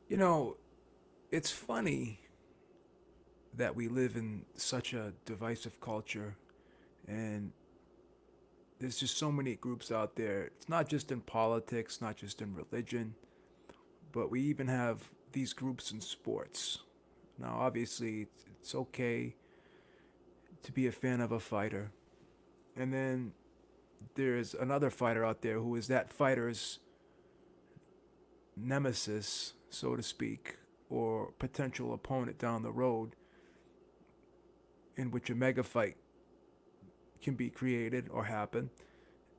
You know, it's funny that we live in such a divisive culture, and there's just so many groups out there. It's not just in politics, not just in religion, but we even have these groups in sports. Now, obviously, it's okay to be a fan of a fighter, and then there's another fighter out there who is that fighter's nemesis, so to speak, or potential opponent down the road, in which a mega fight can be created or happen.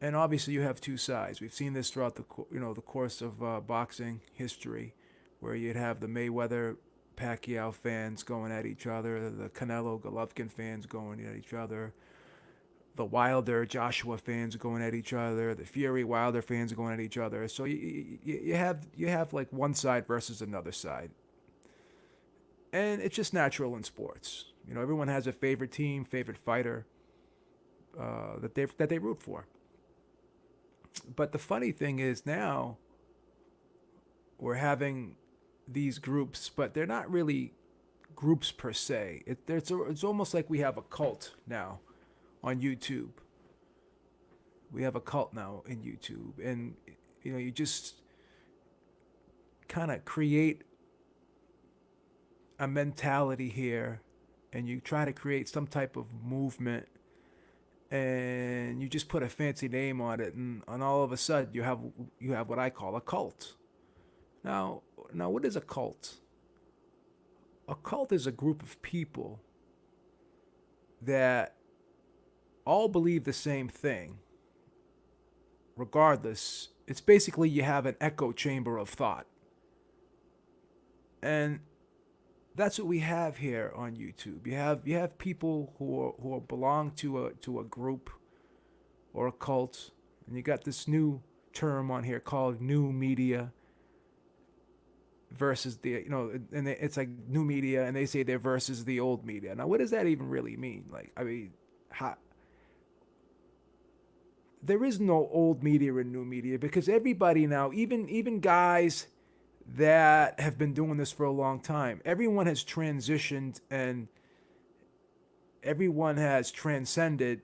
And obviously, you have two sides. We've seen this throughout the course of boxing history, where you'd have the Mayweather Pacquiao fans going at each other, the Canelo Golovkin fans going at each other, the Wilder Joshua fans going at each other, the Fury Wilder fans going at each other. So you have like one side versus another side, and it's just natural in sports. Everyone has a favorite team, favorite fighter that they root for. But the funny thing is now we're having these groups, but they're not really groups per se. It's almost like we have a cult now on YouTube. We have a cult now in YouTube, and you just kind of create a mentality here, and you try to create some type of movement, and you just put a fancy name on it, and all of a sudden you have what I call a cult. Now, what is a cult? A cult is a group of people that all believe the same thing. Regardless, it's basically you have an echo chamber of thought. And that's what we have here on YouTube. You have people who belong to a group or a cult, and you got this new term on here called new media versus and it's like new media, and they say they're versus the old media. Now, what does that even really mean? Like, I mean, how, there is no old media and new media, because everybody now, even guys that have been doing this for a long time, everyone has transitioned, and everyone has transcended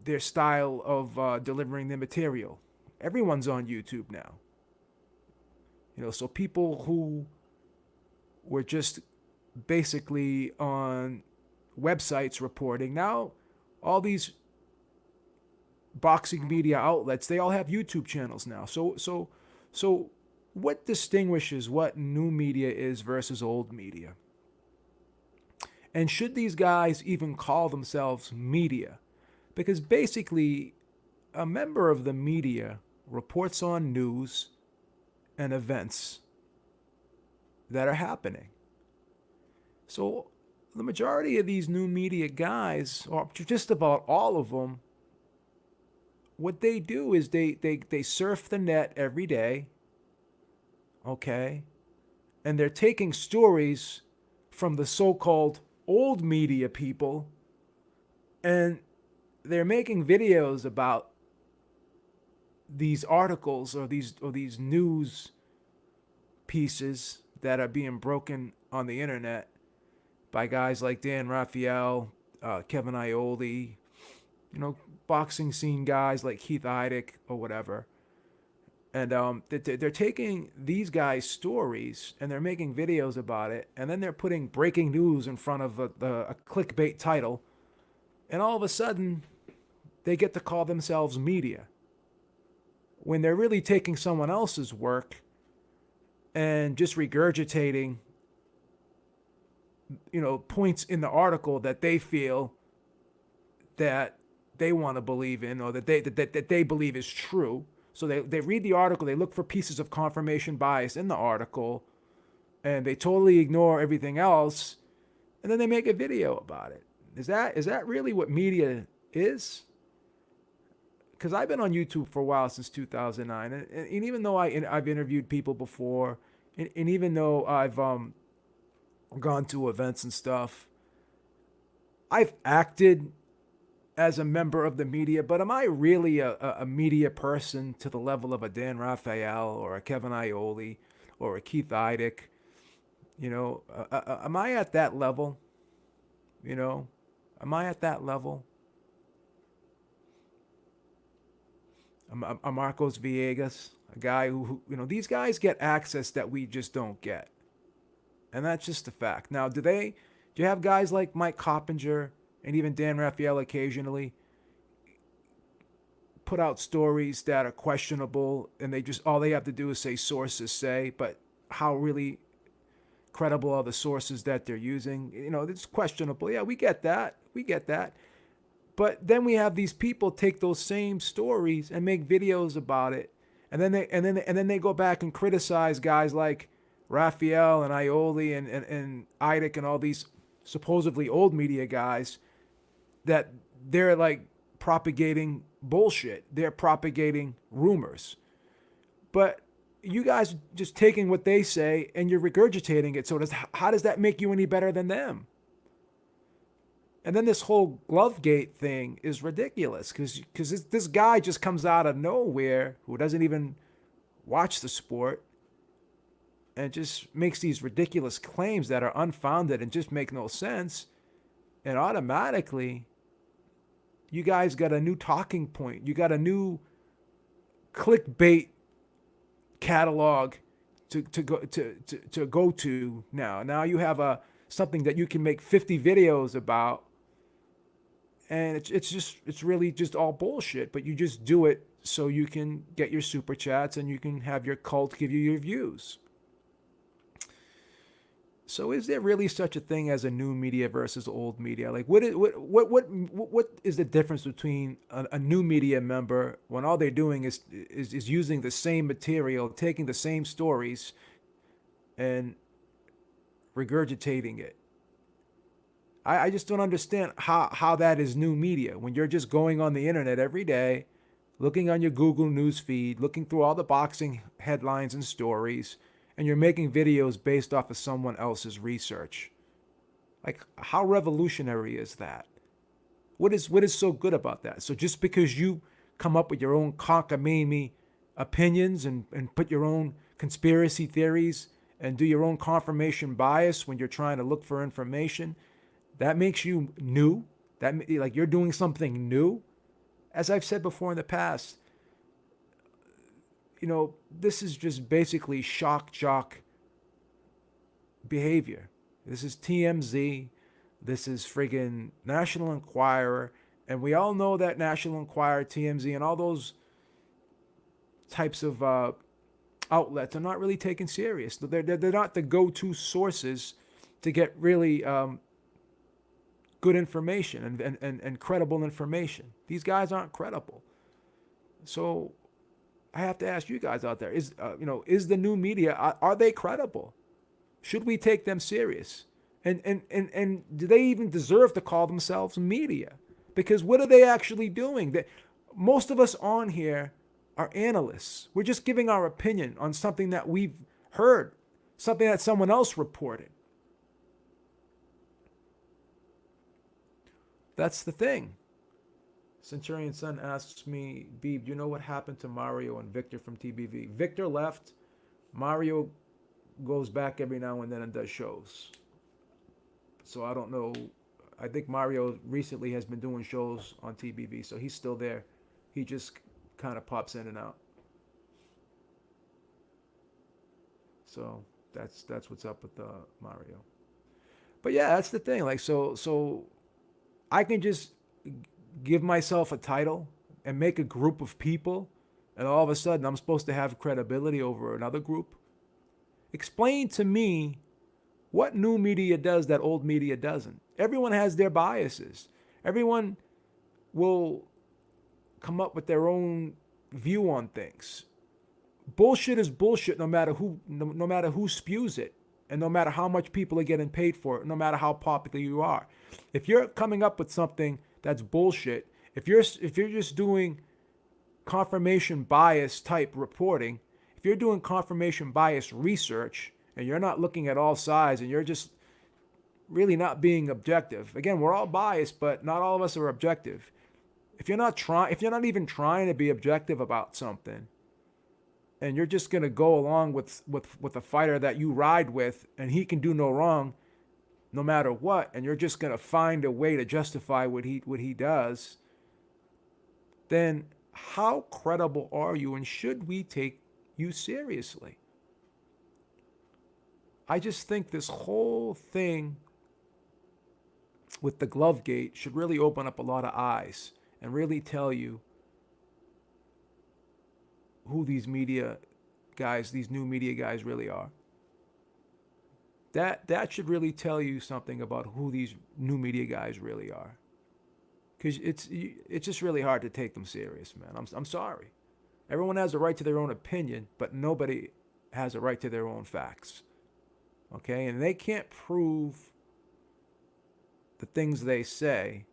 their style of delivering their material. Everyone's on YouTube now. So people who were just basically on websites reporting, now all these boxing media outlets, they all have YouTube channels now. So what distinguishes what new media is versus old media? And should these guys even call themselves media? Because basically, a member of the media reports on news and events that are happening. So the majority of these new media guys, or just about all of them, what they do is they surf the net every day, okay? And they're taking stories from the so-called old media people, and they're making videos about these articles or these news pieces that are being broken on the internet by guys like Dan Raphael, Kevin Iole, boxing scene guys like Keith Idec or whatever. And they're taking these guys' stories and they're making videos about it, and then they're putting breaking news in front of a clickbait title, and all of a sudden they get to call themselves media, when they're really taking someone else's work and just regurgitating points in the article that they feel that they want to believe in, or that they believe is true. So they read the article, they look for pieces of confirmation bias in the article, and they totally ignore everything else, and then they make a video about it. Is that really what media is? Because I've been on YouTube for a while, since 2009, and even though I've interviewed people before, and even though I've gone to events and stuff, I've acted as a member of the media, but am I really a media person to the level of a Dan Raphael or a Kevin Iole or a Keith Idec. You know, am I at that level? You know, am I at that level? A Marcos Villegas, a guy who, you know, these guys get access that we just don't get. And that's just a fact. Now, do you have guys like Mike Coppinger and even Dan Raphael occasionally put out stories that are questionable and all they have to do is say sources say, but how really credible are the sources that they're using? You know, it's questionable. Yeah, we get that. We get that. But then we have these people take those same stories and make videos about it, and then they go back and criticize guys like Raphael and Aioli and Idec and all these supposedly old media guys that they're like propagating bullshit. They're propagating rumors. But you guys just taking what they say and you're regurgitating it. So how does that make you any better than them? And then this whole Glovegate thing is ridiculous because this guy just comes out of nowhere who doesn't even watch the sport and just makes these ridiculous claims that are unfounded and just make no sense. And automatically, you guys got a new talking point. You got a new clickbait catalog to go to now. Now you have something that you can make 50 videos about. And it's really just all bullshit, but you just do it so you can get your super chats and you can have your cult give you your views. So is there really such a thing as a new media versus old media? Like what is the difference between a new media member when all they're doing is using the same material, taking the same stories and regurgitating it? I just don't understand how that is new media when you're just going on the internet every day, looking on your Google News feed, looking through all the boxing headlines and stories, and you're making videos based off of someone else's research. Like, how revolutionary is that? What is so good about that? So just because you come up with your own cockamamie opinions and put your own conspiracy theories and do your own confirmation bias when you're trying to look for information, that makes you new? That like you're doing something new? As I've said before in the past, you know, this is just basically shock jock behavior. This is TMZ. This is friggin' National Enquirer. And we all know that National Enquirer, TMZ, and all those types of outlets are not really taken serious. They're not the go-to sources to get really good information and credible information. These guys aren't credible. So I have to ask you guys out there, is the new media, are they credible? Should we take them serious? And do they even deserve to call themselves media? Because what are they actually doing? Most of us on here are analysts. We're just giving our opinion on something that we've heard, something that someone else reported. That's the thing. Centurion Son asks me, Beeb, do you know what happened to Mario and Victor from TBV? Victor left. Mario goes back every now and then and does shows. So I don't know. I think Mario recently has been doing shows on TBV, so he's still there. He just kind of pops in and out. So that's what's up with Mario. But yeah, that's the thing. Like so I can just give myself a title and make a group of people, and all of a sudden I'm supposed to have credibility over another group. Explain to me what new media does that old media doesn't. Everyone has their biases. Everyone will come up with their own view on things. Bullshit is bullshit no matter who spews it, and no matter how much people are getting paid for it, no matter how popular you are. If you're coming up with something that's bullshit, if you're just doing confirmation bias type reporting, if you're doing confirmation bias research and you're not looking at all sides and you're just really not being objective. Again, we're all biased, but not all of us are objective. If you're not even trying to be objective about something, and you're just going to go along with a fighter that you ride with, and he can do no wrong no matter what, and you're just going to find a way to justify what he does, then how credible are you, and should we take you seriously? I just think this whole thing with the glove gate should really open up a lot of eyes and really tell you who these media guys, these new media guys really are. That should really tell you something about who these new media guys really are. Because it's just really hard to take them serious, man. I'm sorry. Everyone has a right to their own opinion, but nobody has a right to their own facts. Okay? And they can't prove the things they say.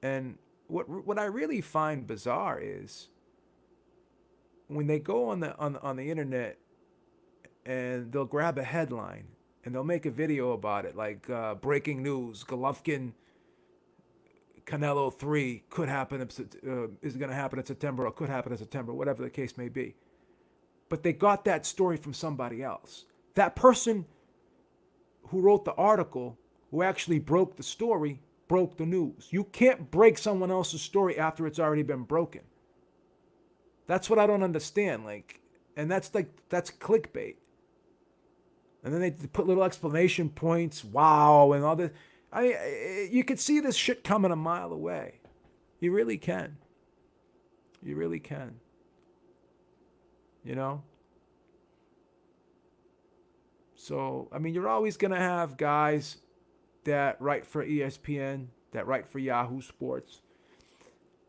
And what I really find bizarre is when they go on the internet and they'll grab a headline and they'll make a video about it, like breaking news: Golovkin Canelo 3 could happen, is going to happen in September, or could happen in September, whatever the case may be. But they got that story from somebody else. That person who wrote the article, who actually broke the story, broke the news. You can't break someone else's story after it's already been broken. That's what I don't understand. And that's clickbait. And then they put little exclamation points, wow, and all this. You could see this shit coming a mile away. You really can. You really can. You know? So, you're always going to have guys that write for ESPN, that write for Yahoo Sports.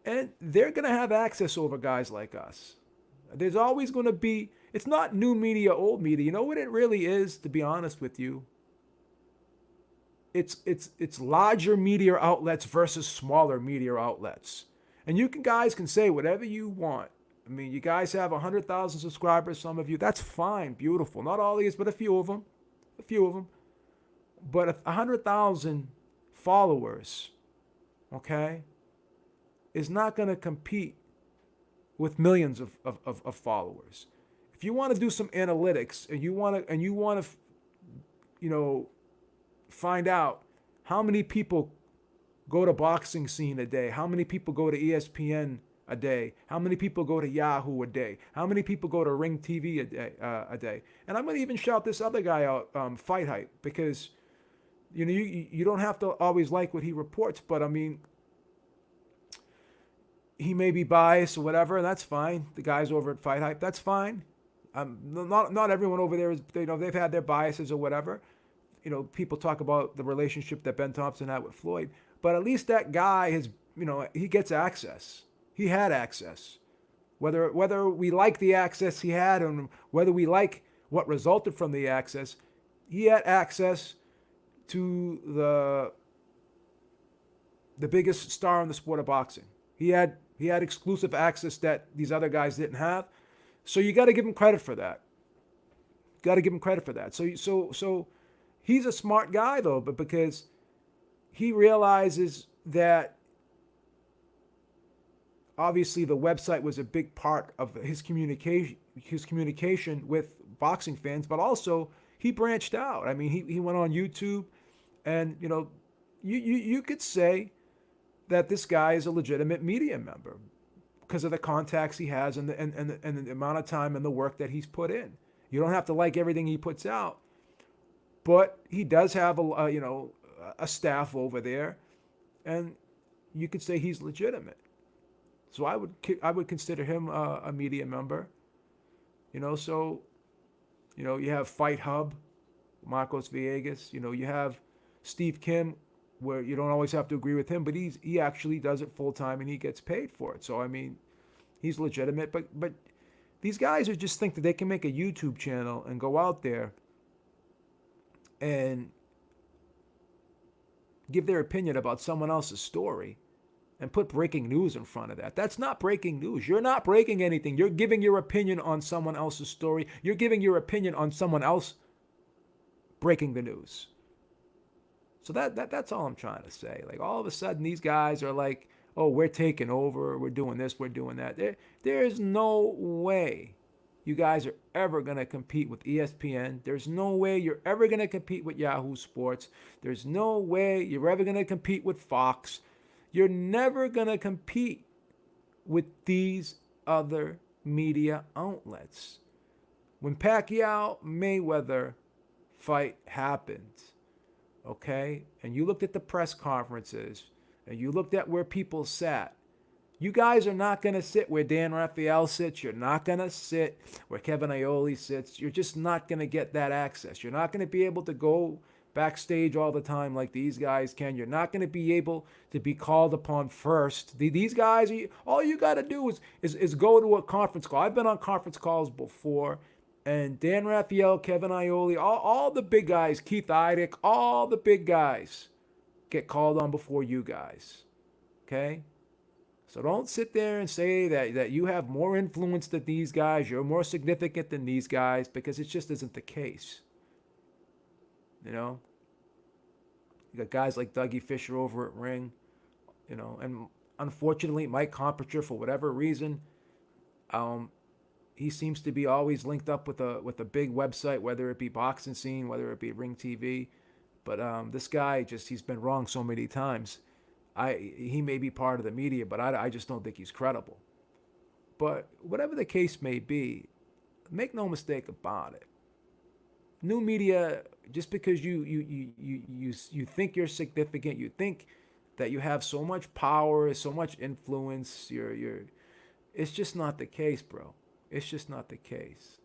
And they're going to have access over guys like us. There's always going to be, it's not new media, old media. You know what it really is, to be honest with you? It's larger media outlets versus smaller media outlets. And guys can say whatever you want. You guys have 100,000 subscribers, some of you. That's fine, beautiful. Not all these, but a few of them. But 100,000 followers, okay, is not going to compete with millions of followers. If you want to do some analytics and you want to find out how many people go to Boxing Scene a day, how many people go to ESPN a day, how many people go to Yahoo a day, how many people go to Ring TV a day. And I'm going to even shout this other guy out, Fight Hype, because you don't have to always like what he reports, but he may be biased or whatever, and that's fine. The guys over at Fight Hype, that's fine. Not everyone over there is, they've had their biases or whatever. People talk about the relationship that Ben Thompson had with Floyd, but at least that guy has, he gets access. He had access. Whether we like the access he had and whether we like what resulted from the access, he had access to the biggest star in the sport of boxing. He had exclusive access that these other guys didn't have. So you got to give him credit for that. So he's a smart guy though, but because he realizes that obviously the website was a big part of his communication with boxing fans, but also he branched out. He went on YouTube, and you could say that this guy is a legitimate media member because of the contacts he has and the amount of time and the work that he's put in. You don't have to like everything he puts out, but he does have a staff over there, and you could say he's legitimate. So I would consider him a media member. So you have Fight Hub, Marcos Villegas. You have Steve Kim, where you don't always have to agree with him, but he actually does it full time and he gets paid for it. So he's legitimate. But these guys are just think that they can make a YouTube channel and go out there and give their opinion about someone else's story and put breaking news in front of that. That's not breaking news. You're not breaking anything. You're giving your opinion on someone else's story. You're giving your opinion on someone else breaking the news. So that's all I'm trying to say. Like, all of a sudden, these guys are like, oh, we're taking over. We're doing this. We're doing that. There's no way you guys are ever going to compete with ESPN. There's no way you're ever going to compete with Yahoo Sports. There's no way you're ever going to compete with Fox. You're never going to compete with these other media outlets. When Pacquiao Mayweather fight happened, okay, and you looked at the press conferences and you looked at where people sat, you guys are not going to sit where Dan Raphael sits. You're not going to sit where Kevin Aioli sits. You're just not going to get that access. You're not going to be able to go backstage all the time like these guys can. You're not going to be able to be called upon first. These guys, all you got to do is go to a conference call. I've been on conference calls before, and Dan Raphael, Kevin Aioli, all the big guys, Keith Idec, all the big guys get called on before you guys. Okay? So don't sit there and say that you have more influence than these guys, you're more significant than these guys, because it just isn't the case. You know? You got guys like Dougie Fisher over at Ring, you know, and unfortunately Mike Compinger, for whatever reason, he seems to be always linked up with a big website, whether it be Boxing Scene, whether it be Ring TV. But this guy he's been wrong so many times. He may be part of the media, but I just don't think he's credible. But whatever the case may be, make no mistake about it. New media, just because you think you're significant, you think that you have so much power, so much influence, it's just not the case, bro. It's just not the case.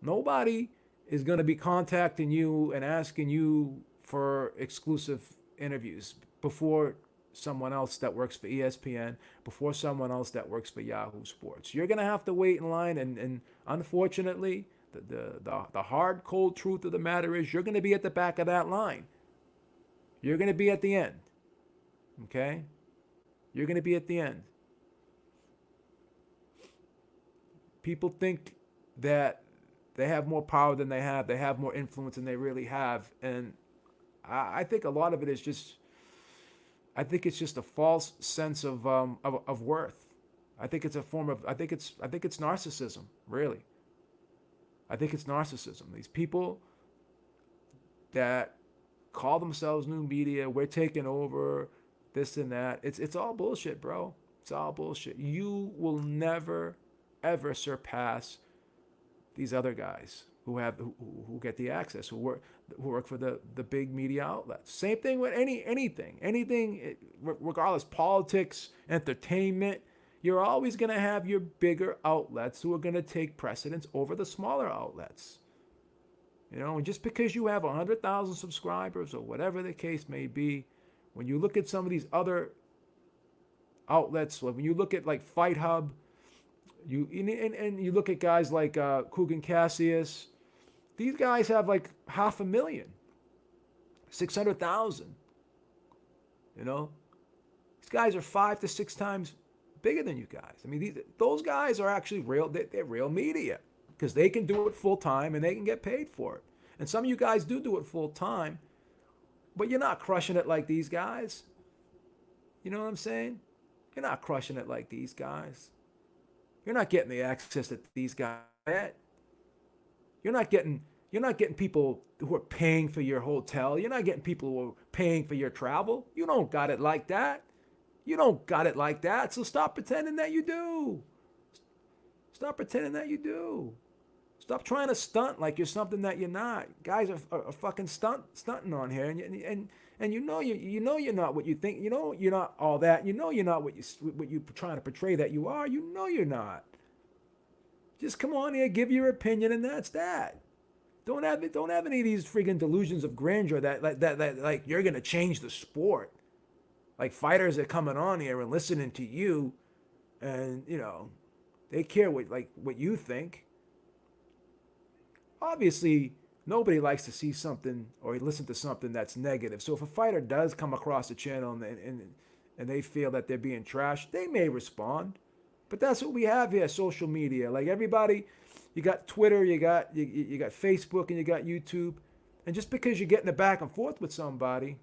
Nobody is going to be contacting you and asking you for exclusive interviews before someone else that works for ESPN, before someone else that works for Yahoo Sports. You're going to have to wait in line, and unfortunately, the hard, cold truth of the matter is you're going to be at the back of that line. You're going to be at the end. Okay? You're going to be at the end. People think that they have more power than they have more influence than they really have, and I think a lot of it is just, I think it's just a false sense of worth. I think it's a form of, I think it's narcissism, really. I think it's narcissism. These people that call themselves new media, we're taking over, this and that. It's all bullshit, bro. It's all bullshit. You will never, ever surpass these other guys who get the access, who work for the big media outlets. Same thing with anything, regardless, politics, entertainment. You're always going to have your bigger outlets who are going to take precedence over the smaller outlets. You know, and just because you have 100,000 subscribers or whatever the case may be, when you look at some of these other outlets, when you look at like Fight Hub, and you look at guys like Kugan Cassius, these guys have like 500,000, 600,000. You know, these guys are 5 to 6 times bigger than you guys. I mean, those guys are actually real. They're real media because they can do it full time and they can get paid for it. And some of you guys do it full time, but you're not crushing it like these guys. You know what I'm saying? You're not crushing it like these guys. You're not getting the access that these guys get. You're not getting people who are paying for your hotel. You're not getting people who are paying for your travel. You don't got it like that. You don't got it like that. So stop pretending that you do. Stop pretending that you do. Stop trying to stunt like you're something that you're not. Guys are fucking stunting on here, and you know you're not what you think. You know you're not all that. You know you're not what you trying to portray that you are. You know you're not. Just come on here, give your opinion, and that's that. Don't have any of these friggin' delusions of grandeur that like you're gonna change the sport. Like fighters are coming on here and listening to you, and you know they care what you think. Obviously, nobody likes to see something or listen to something that's negative. So if a fighter does come across the channel and they feel that they're being trashed, they may respond. But that's what we have here, social media. Like everybody, you got Twitter, you got Facebook, and you got YouTube. And just because you're getting it back and forth with somebody,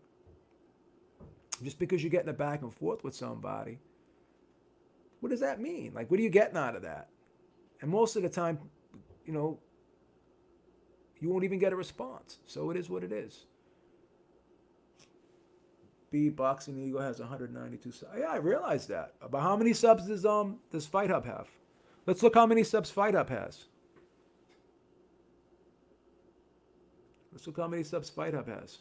what does that mean? Like, what are you getting out of that? And most of the time, you know, you won't even get a response. So it is what it is. B Boxing Eagle has 192 subs. Yeah, I realized that. But how many subs does Fight Hub have? Let's look how many subs Fight Hub has. Let's look how many subs Fight Hub has.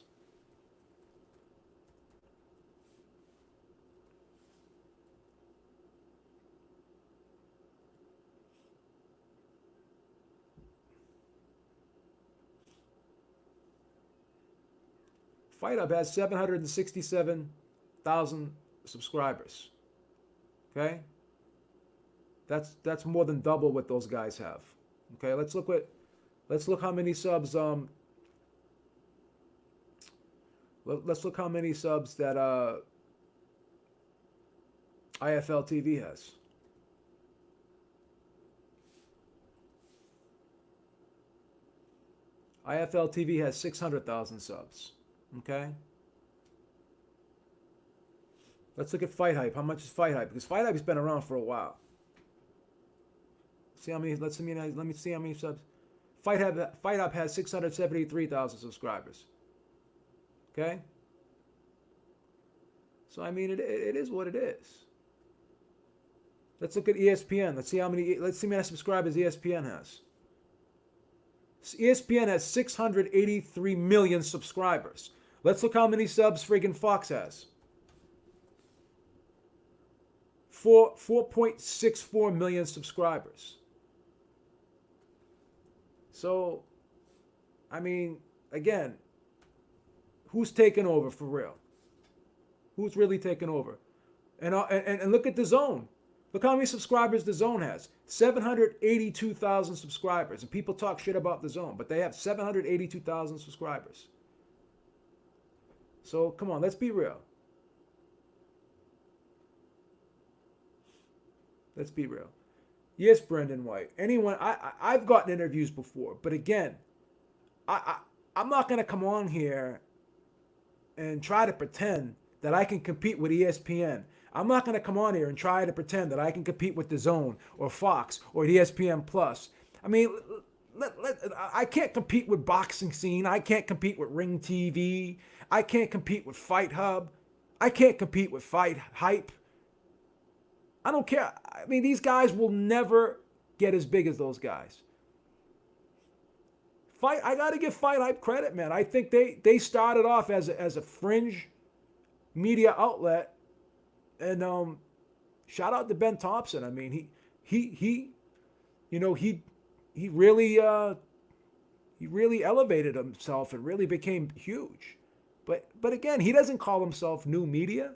Fight Hub has 767,000 subscribers. Okay? That's more than double what those guys have. Okay, let's look how many subs let's look how many subs that IFL TV has. IFL TV has 600,000 subs. Okay? Let's look at Fight Hype. How much is Fight Hype? Because Fight Hype has been around for a while. See how many? Let me see how many subs. Fight Hype has 673,000 subscribers. Okay. So I mean, it is what it is. Let's look at ESPN. Let's see how many subscribers ESPN has. ESPN has 683 million subscribers. Let's look how many subs friggin' Fox has. 4.64 million subscribers. So, I mean, again, who's taking over for real? Who's really taking over? And look at DAZN. Look how many subscribers DAZN has. 782,000 subscribers. And people talk shit about DAZN, but they have 782,000 subscribers. So, come on, let's be real. Let's be real. Yes, Brendan White. Anyone, I've gotten interviews before, but again, I'm not going to come on here and try to pretend that I can compete with ESPN. I'm not going to come on here and try to pretend that I can compete with DAZN or Fox or ESPN Plus. I mean, I can't compete with Boxing Scene. I can't compete with Ring TV. I can't compete with Fight Hub. I can't compete with Fight Hype. I don't care. I mean, these guys will never get as big as those guys. I got to give Fight Hype credit, man. I think they started off as a fringe media outlet, and shout out to Ben Thompson. I mean, he really elevated himself and really became huge. But again, he doesn't call himself new media.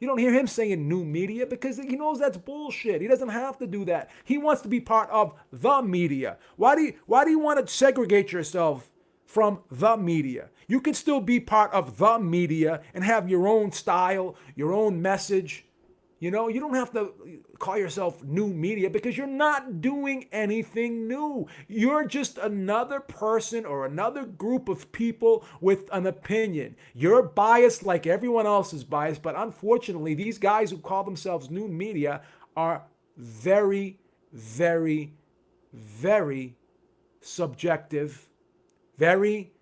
You don't hear him saying new media because he knows that's bullshit. He doesn't have to do that. He wants to be part of the media. Why do you want to segregate yourself from the media? You can still be part of the media and have your own style, your own message. You know, you don't have to call yourself new media because you're not doing anything new. You're just another person or another group of people with an opinion. You're biased like everyone else is biased, but unfortunately, these guys who call themselves new media are very, very, very subjective, very,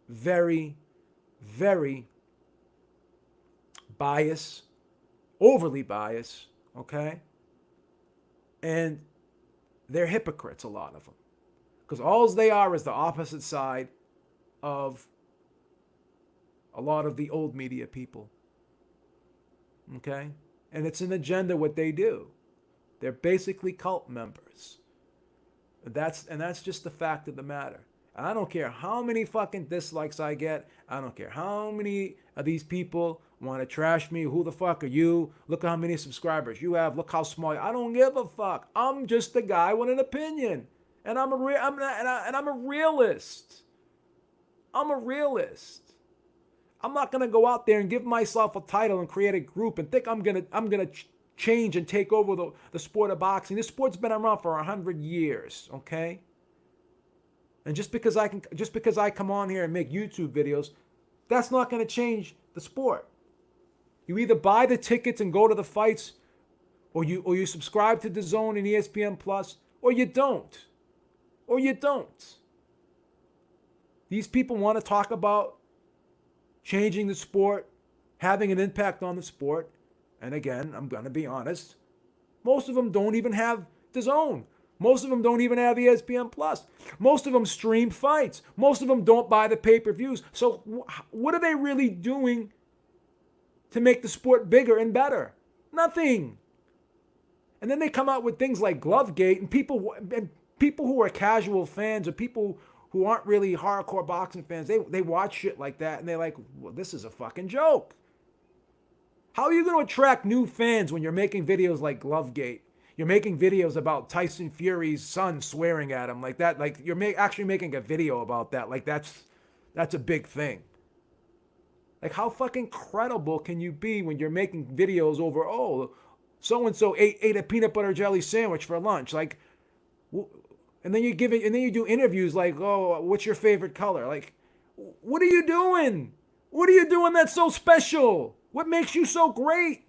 very, very biased. Overly biased, okay? And they're hypocrites, a lot of them. Because all they are is the opposite side of a lot of the old media people, okay? And it's an agenda what they do. They're basically cult members. That's just the fact of the matter. I don't care how many fucking dislikes I get. I don't care how many of these people want to trash me. Who the fuck are you? Look at how many subscribers you have. Look how small. I don't give a fuck. I'm just a guy with an opinion, and I'm a realist. I'm a realist. I'm not gonna go out there and give myself a title and create a group and think I'm gonna change and take over the sport of boxing. This sport's been around for 100 years. Okay. And just because I come on here and make YouTube videos, that's not going to change the sport. You either buy the tickets and go to the fights, or you subscribe to DAZN and ESPN Plus, or you don't. or you don't. These people want to talk about changing the sport, having an impact on the sport. And again, I'm going to be honest, most of them don't even have DAZN. Most of them don't even have ESPN Plus. Most of them stream fights. Most of them don't buy the pay-per-views. So what are they really doing to make the sport bigger and better? Nothing. And then they come out with things like Glovegate, and people who are casual fans or people who aren't really hardcore boxing fans, they watch shit like that and they're like, well, this is a fucking joke. How are you going to attract new fans when you're making videos like Glovegate? You're making videos about Tyson Fury's son swearing at him like that. Like you're actually making a video about that. Like that's a big thing. Like how fucking credible can you be when you're making videos over, oh, so-and-so ate a peanut butter jelly sandwich for lunch? Like, and then you do interviews like, oh, what's your favorite color? Like, what are you doing? What are you doing that's so special? What makes you so great?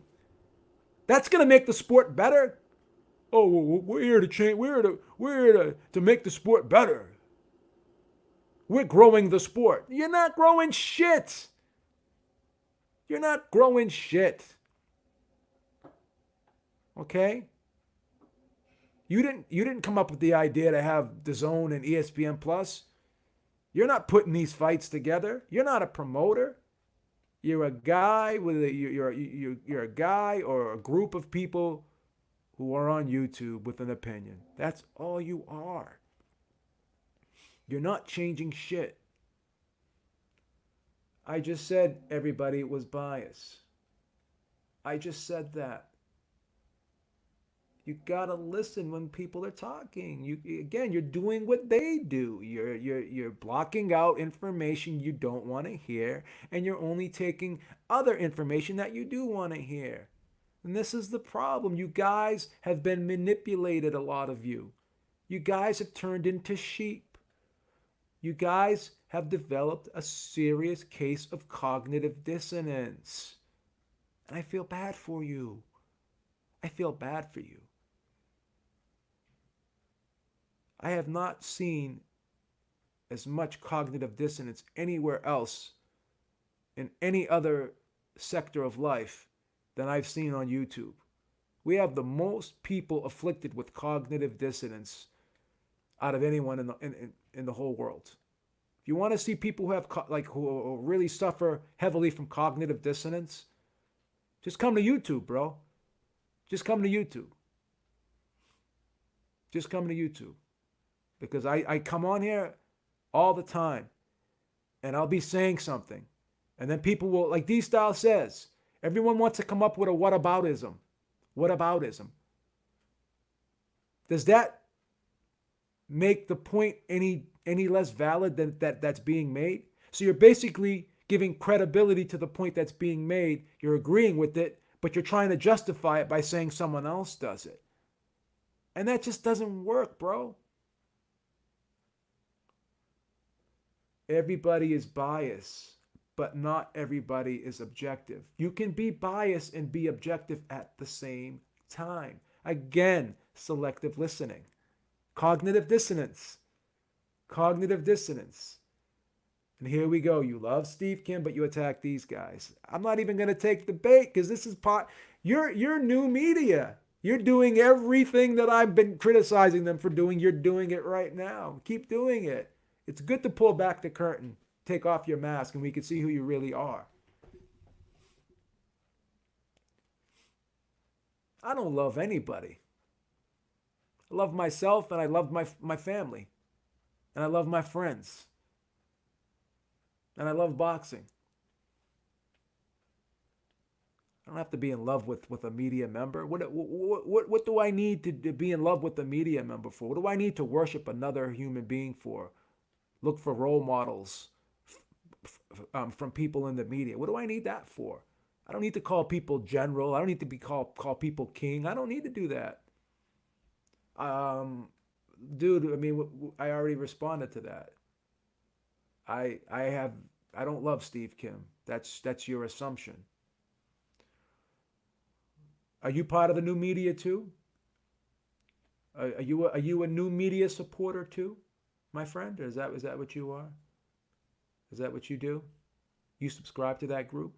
That's going to make the sport better. Oh, well, we're here to change. We're here to make the sport better. We're growing the sport. You're not growing shit. You're not growing shit. Okay? You didn't come up with the idea to have DAZN and ESPN Plus. You're not putting these fights together. You're not a promoter. You're a guy you're a guy or a group of people who are on YouTube with an opinion. That's all you are. You're not changing shit. I just said everybody was biased. I just said that. You gotta listen when people are talking. You're doing what they do. You're blocking out information you don't want to hear, and you're only taking other information that you do want to hear. And this is the problem. You guys have been manipulated, a lot of you. You guys have turned into sheep. You guys have developed a serious case of cognitive dissonance. And I feel bad for you. I feel bad for you. I have not seen as much cognitive dissonance anywhere else in any other sector of life than I've seen on YouTube. We have the most people afflicted with cognitive dissonance out of anyone in the whole world. If you want to see people who really suffer heavily from cognitive dissonance, just come to YouTube, bro. Just come to YouTube. Just come to YouTube. Because I come on here all the time and I'll be saying something. And then people will, like D-Style says, everyone wants to come up with a whataboutism. Whataboutism. Does that make the point any less valid than that's being made? So you're basically giving credibility to the point that's being made. You're agreeing with it, but you're trying to justify it by saying someone else does it. And that just doesn't work, bro. Everybody is biased, but not everybody is objective. You can be biased and be objective at the same time. Again, selective listening. Cognitive dissonance. Cognitive dissonance. And here we go. You love Steve Kim, but you attack these guys. I'm not even going to take the bait because this is part. You're new media. You're doing everything that I've been criticizing them for doing. You're doing it right now. Keep doing it. It's good to pull back the curtain, take off your mask, and we can see who you really are. I don't love anybody. I love myself, and I love my family. And I love my friends. And I love boxing. I don't have to be in love with a media member. What do I need to be in love with a media member for? What do I need to worship another human being for? Look for role models from people in the media. What do I need that for? I don't need to call people general. I don't need to call people king. I don't need to do that. Dude, I mean, I already responded to that. I don't love Steve Kim. That's your assumption. Are you part of the new media too? Are you a new media supporter too? my friend? Or is that what you are? Is that what you do? You subscribe to that group?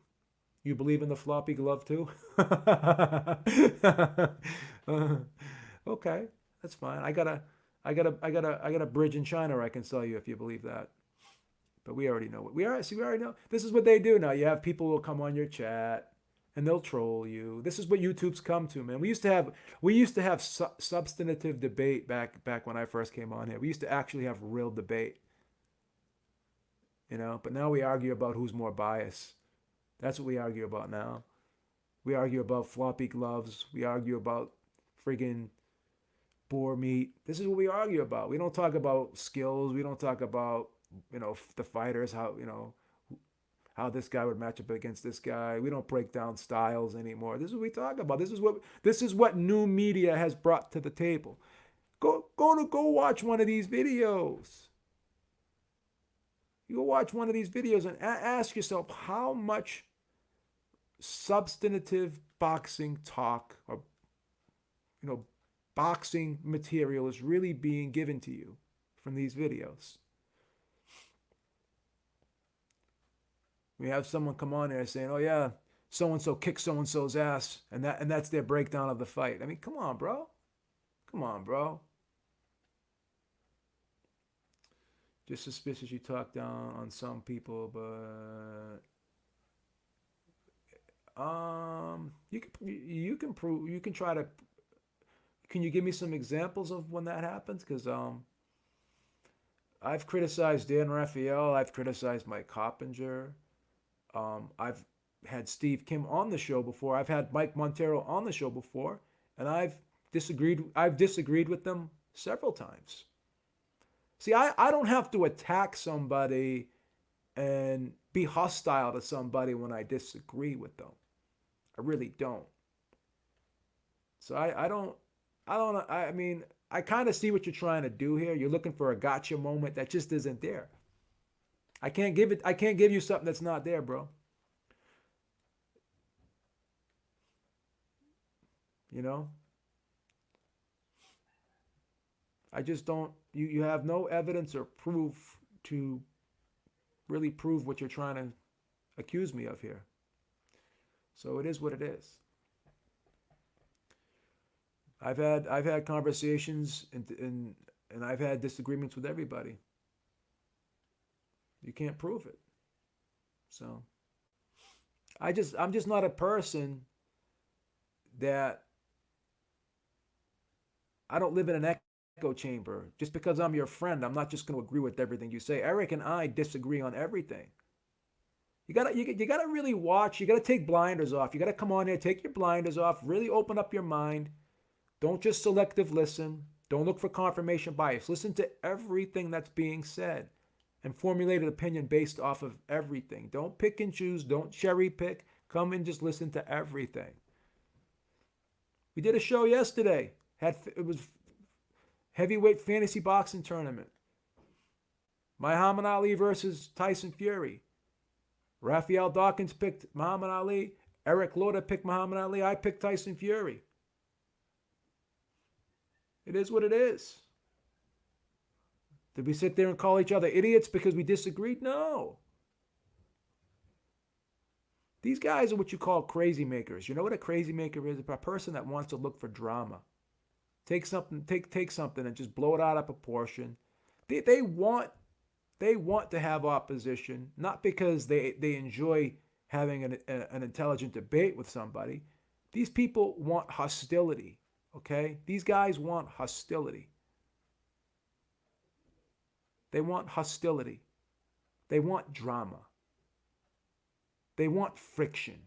You believe in the floppy glove too? Okay, that's fine. I got a bridge in China I can sell you if you believe that. But we already know what we are. See, we already know. This is what they do now. You have people who will come on your chat and they'll troll you. This is what YouTube's come to, man. We used to have substantive debate back when I first came on here. We used to actually have real debate, But now we argue about who's more biased. That's what we argue about now. We argue about floppy gloves. We argue about friggin' boar meat. This is what we argue about. We don't talk about skills. We don't talk about the fighters, how this guy would match up against this guy. We don't break down styles anymore. This is what we talk about. This is what new media has brought to the table. Go watch one of these videos. You go watch one of these videos and ask yourself how much substantive boxing talk or boxing material is really being given to you from these videos. We have someone come on there saying, "Oh yeah, so and so kicked so and so's ass," and that's their breakdown of the fight. I mean, come on, bro. Come on, bro. Just suspicious you talk down on some people, but you can prove, you can try to. Can you give me some examples of when that happens? Because I've criticized Dan Raphael. I've criticized Mike Coppinger. I've had Steve Kim on the show before. I've had Mike Montero on the show before, and I've disagreed with them several times. See, I don't have to attack somebody and be hostile to somebody when I disagree with them. I really don't. So I mean, I kind of see what you're trying to do here. You're looking for a gotcha moment that just isn't there. I can't give you something that's not there, bro. I just don't, you have no evidence or proof to really prove what you're trying to accuse me of here. So it is what it is. I've had conversations and I've had disagreements with everybody. You can't prove it. So I'm just not a person that, I don't live in an echo chamber. Just because I'm your friend, I'm not just going to agree with everything you say. Eric and I disagree on everything. You gotta really watch. You gotta take blinders off. You gotta come on here, take your blinders off, really open up your mind. Don't just selective listen. Don't look for confirmation bias. Listen to everything that's being said and formulate an opinion based off of everything. Don't pick and choose. Don't cherry pick. Come and just listen to everything. We did a show yesterday. It was heavyweight fantasy boxing tournament. Muhammad Ali versus Tyson Fury. Raphael Dawkins picked Muhammad Ali. Eric Loda picked Muhammad Ali. I picked Tyson Fury. It is what it is. Did we sit there and call each other idiots because we disagreed? No. These guys are what you call crazy makers. You know what a crazy maker is? A person that wants to look for drama. Take something and just blow it out of proportion. They want to have opposition, not because they enjoy having an intelligent debate with somebody. These people want hostility, okay? These guys want hostility. They want hostility. They want drama. They want friction.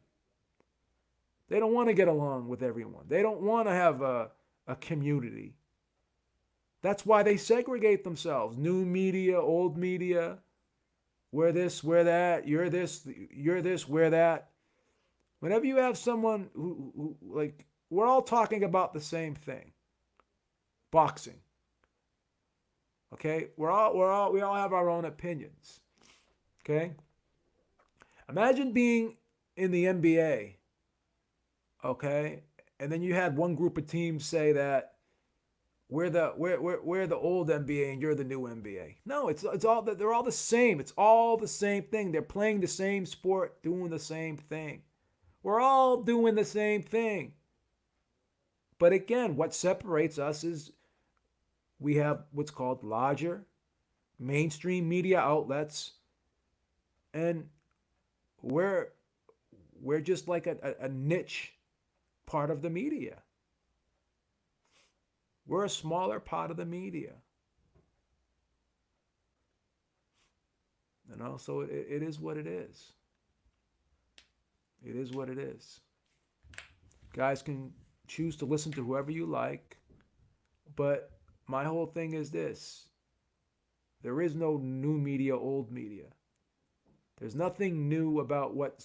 They don't want to get along with everyone. They don't want to have a community. That's why they segregate themselves. New media, old media. We're this, we're that. You're this, we're that. Whenever you have someone who like, we're all talking about the same thing. Boxing. Okay? We all have our own opinions. Okay? Imagine being in the NBA. Okay? And then you had one group of teams say that, we're the old NBA and you're the new NBA. No, it's all they're all the same. It's all the same thing. They're playing the same sport, doing the same thing. We're all doing the same thing. But again, what separates us is we have what's called larger mainstream media outlets, and we're we're just like a niche part of the media. We're a smaller part of the media. So it is what it is. It is what it is. Guys can choose to listen to whoever you like, but my whole thing is this: there is no new media, old media. There's nothing new about what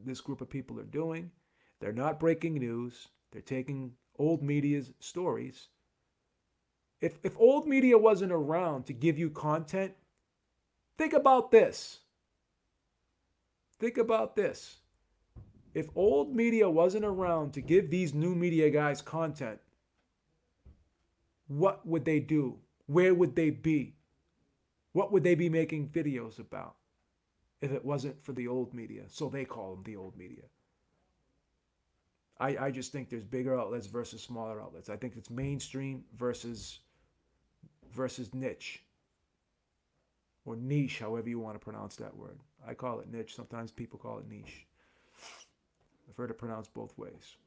this group of people are doing. They're not breaking news. They're taking old media's stories. If old media wasn't around to give you content, think about this. Think about this. If old media wasn't around to give these new media guys content, what would they do? Where would they be? What would they be making videos about if it wasn't for the old media? So they call them the old media. I just think there's bigger outlets versus smaller outlets. I think it's mainstream versus niche, or niche, however you want to pronounce that word. I call it niche. Sometimes people call it niche. I've heard it pronounced both ways.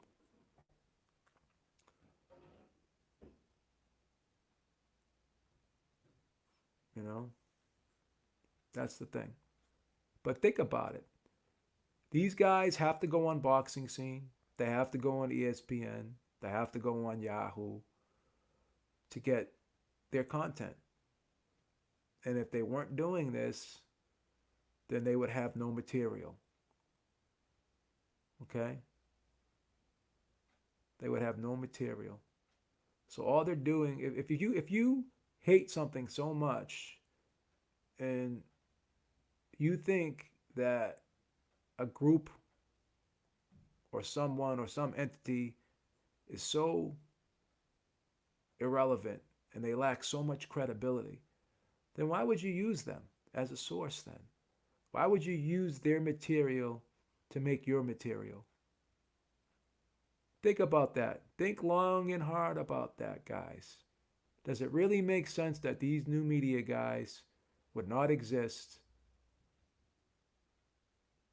That's the thing. But think about it. These guys have to go on Boxing Scene. They have to go on ESPN. They have to go on Yahoo to get their content. And if they weren't doing this, then they would have no material. Okay? They would have no material. So all they're doing, if you hate something so much and you think that a group or someone or some entity is so irrelevant and they lack so much credibility, then why would you use them as a source then? Why would you use their material to make your material? Think about that. Think long and hard about that, guys. Does it really make sense that these new media guys would not exist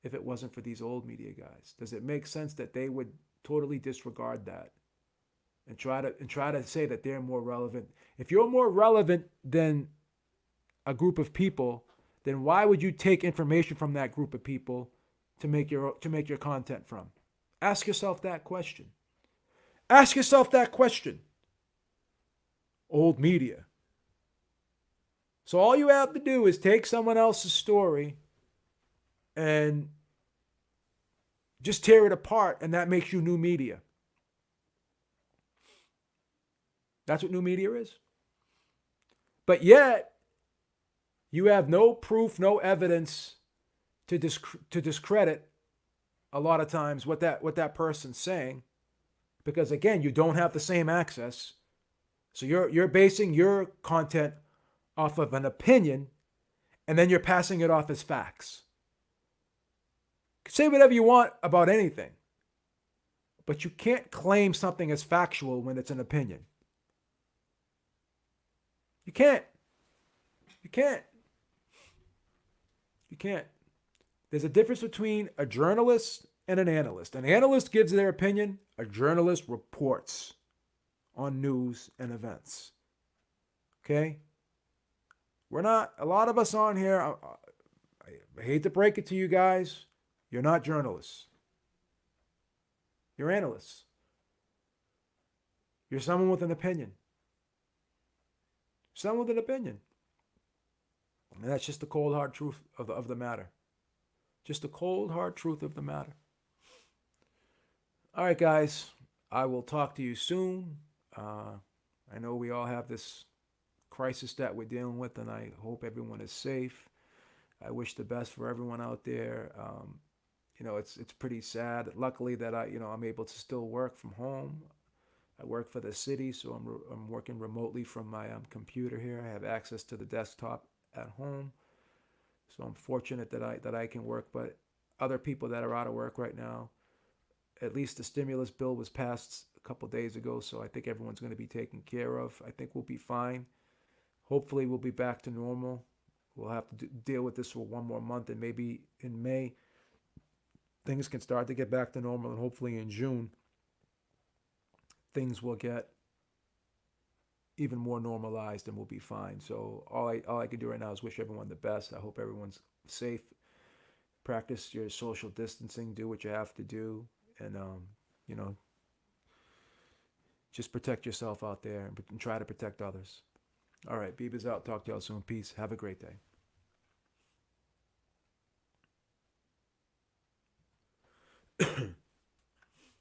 if it wasn't for these old media guys? Does it make sense that they would totally disregard that and try to say that they're more relevant? If you're more relevant than a group of people, then why would you take information from that group of people to make your content from? Ask yourself that question. Ask yourself that question. Old media. So all you have to do is take someone else's story and just tear it apart, and that makes you new media. That's what new media is. But yet, you have no proof, no evidence to discredit a lot of times what that person's saying, because again, you don't have the same access. So you're basing your content off of an opinion, and then you're passing it off as facts. Say whatever you want about anything, but you can't claim something as factual when it's an opinion. You can't. You can't. You can't. There's a difference between a journalist and an analyst. An analyst gives their opinion. A journalist reports on news and events. Okay? A lot of us on here, I hate to break it to you guys, you're not journalists. You're analysts. You're someone with an opinion. Someone with an opinion. And that's just the cold, hard truth of the matter. Just the cold, hard truth of the matter. All right, guys. I will talk to you soon. I know we all have this crisis that we're dealing with, and I hope everyone is safe. I wish the best for everyone out there. It's pretty sad. Luckily that I'm able to still work from home. I work for the city, so I'm working remotely from my computer here. I have access to the desktop at home, so I'm fortunate that I can work. But other people that are out of work right now, at least the stimulus bill was passed a couple days ago, so I think everyone's going to be taken care of. I think we'll be fine. Hopefully, we'll be back to normal. We'll have to deal with this for one more month, and maybe in May things can start to get back to normal, and hopefully in June things will get even more normalized and we'll be fine. So all I can do right now is wish everyone the best. I hope everyone's safe. Practice your social distancing. Do what you have to do, and you know, just protect yourself out there and try to protect others. All right, Beaver's out. Talk to y'all soon. Peace. Have a great day.